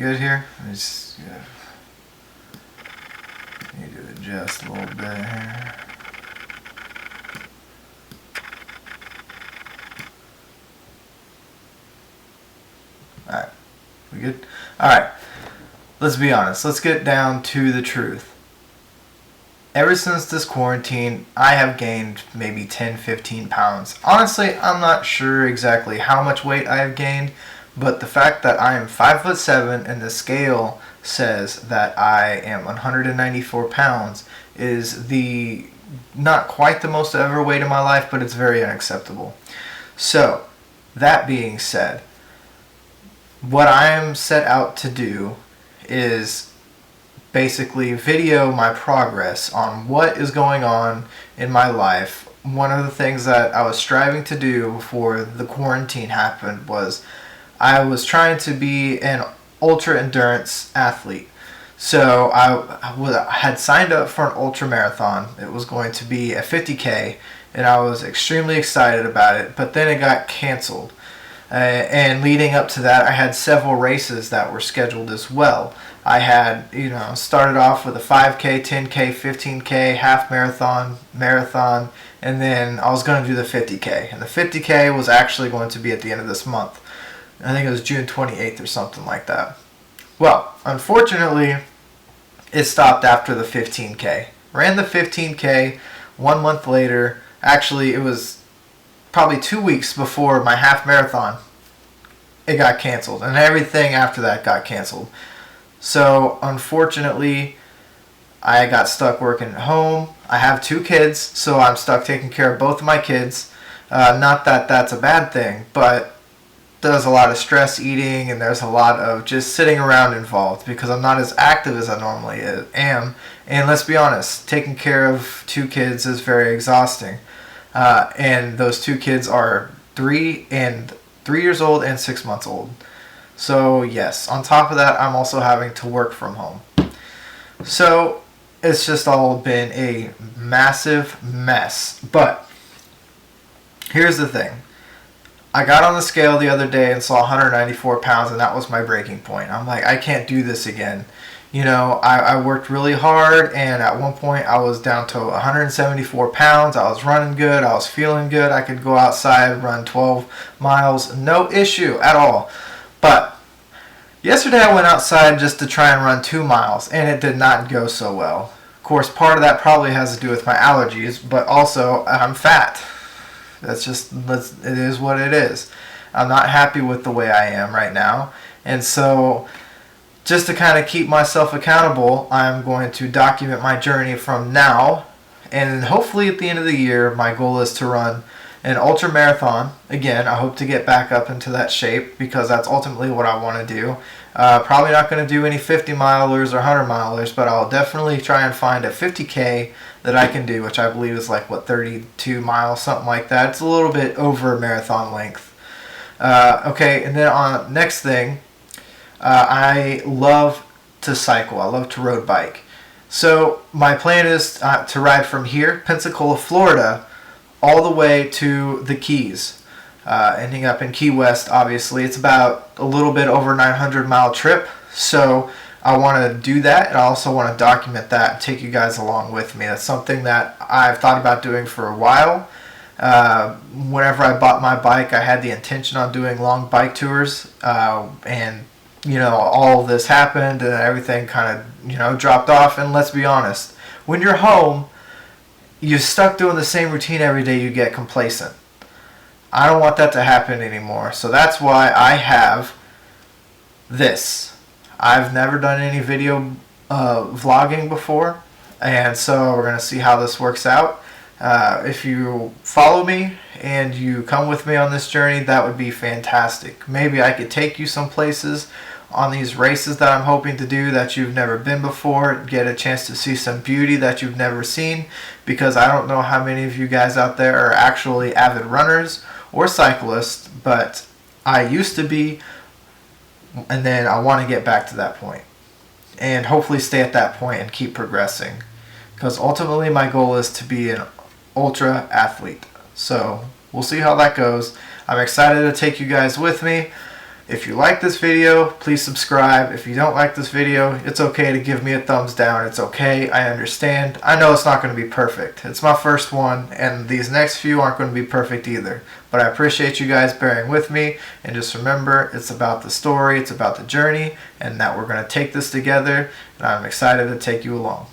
good here? I just need to adjust a little bit here. Alright, we good? Alright, let's be honest. Let's get down to the truth. Ever since this quarantine, I have gained maybe 10-15 pounds. Honestly, I'm not sure exactly how much weight I have gained, but the fact that I am 5'7" and the scale says that I am 194 pounds is not quite the most I've ever weighed in my life, but it's very unacceptable. So, that being said, what I am set out to do is basically video my progress on what is going on in my life. One of the things that I was striving to do before the quarantine happened was I was trying to be an ultra endurance athlete. So I had signed up for an ultra marathon. It was going to be a 50K, and I was extremely excited about it, but then it got canceled. And leading up to that, I had several races that were scheduled as well. I had, started off with a 5K, 10K, 15K, half marathon, and then I was going to do the 50K. And the 50K was actually going to be at the end of this month. I think it was June 28th or something like that. Well, unfortunately, it stopped after the 15K. Ran the 15K 1 month later. Actually, it was probably 2 weeks before my half marathon. It got canceled, and everything after that got canceled. So, unfortunately, I got stuck working at home. I have 2 kids, so I'm stuck taking care of both of my kids. Not that that's a bad thing, but there's a lot of stress eating, and there's a lot of just sitting around involved because I'm not as active as I normally am. And let's be honest, taking care of 2 kids is very exhausting. And those 2 kids are 3 years old and 6 months old. So yes, on top of that, I'm also having to work from home. So it's just all been a massive mess. But here's the thing. I got on the scale the other day and saw 194 pounds, and that was my breaking point. I'm like, I can't do this again. I worked really hard, and at one point I was down to 174 pounds. I was running good. I was feeling good. I could go outside, run 12 miles, no issue at all. But yesterday I went outside just to try and run 2 miles, and it did not go so well. Of course, part of that probably has to do with my allergies, but also I'm fat. It is what it is. I'm not happy with the way I am right now, and so just to kind of keep myself accountable, I'm going to document my journey from now, and hopefully at the end of the year, my goal is to run an ultra marathon. Again, I hope to get back up into that shape because that's ultimately what I want to do. Probably not going to do any 50 milers or 100 milers, but I'll definitely try and find a 50K that I can do, which I believe is 32 miles, something like that. It's a little bit over marathon length. Okay, and then on next thing, I love to cycle. I love to road bike. So my plan is to ride from here, Pensacola, Florida, all the way to the Keys, ending up in Key West. Obviously, it's about a little bit over 900-mile trip. So I want to do that, and I also want to document that and take you guys along with me. That's something that I've thought about doing for a while. Whenever I bought my bike, I had the intention on doing long bike tours, and all of this happened and everything kind of, dropped off. And let's be honest, when you're home, you're stuck doing the same routine every day, you get complacent. I don't want that to happen anymore. So that's why I have this. I've never done any video vlogging before, and so we're going to see how this works out. If you follow me and you come with me on this journey, that would be fantastic. Maybe I could take you some places on these races that I'm hoping to do that you've never been before, get a chance to see some beauty that you've never seen, because I don't know how many of you guys out there are actually avid runners or cyclists, but I used to be, and then I want to get back to that point and hopefully stay at that point and keep progressing, because ultimately my goal is to be an ultra athlete. So we'll see how that goes. I'm excited to take you guys with me. If you like this video, please subscribe. If you don't like this video, it's okay to give me a thumbs down. It's okay. I understand. I know it's not going to be perfect. It's my first one, and these next few aren't going to be perfect either. But I appreciate you guys bearing with me, and just remember, it's about the story, it's about the journey, and that we're going to take this together, and I'm excited to take you along.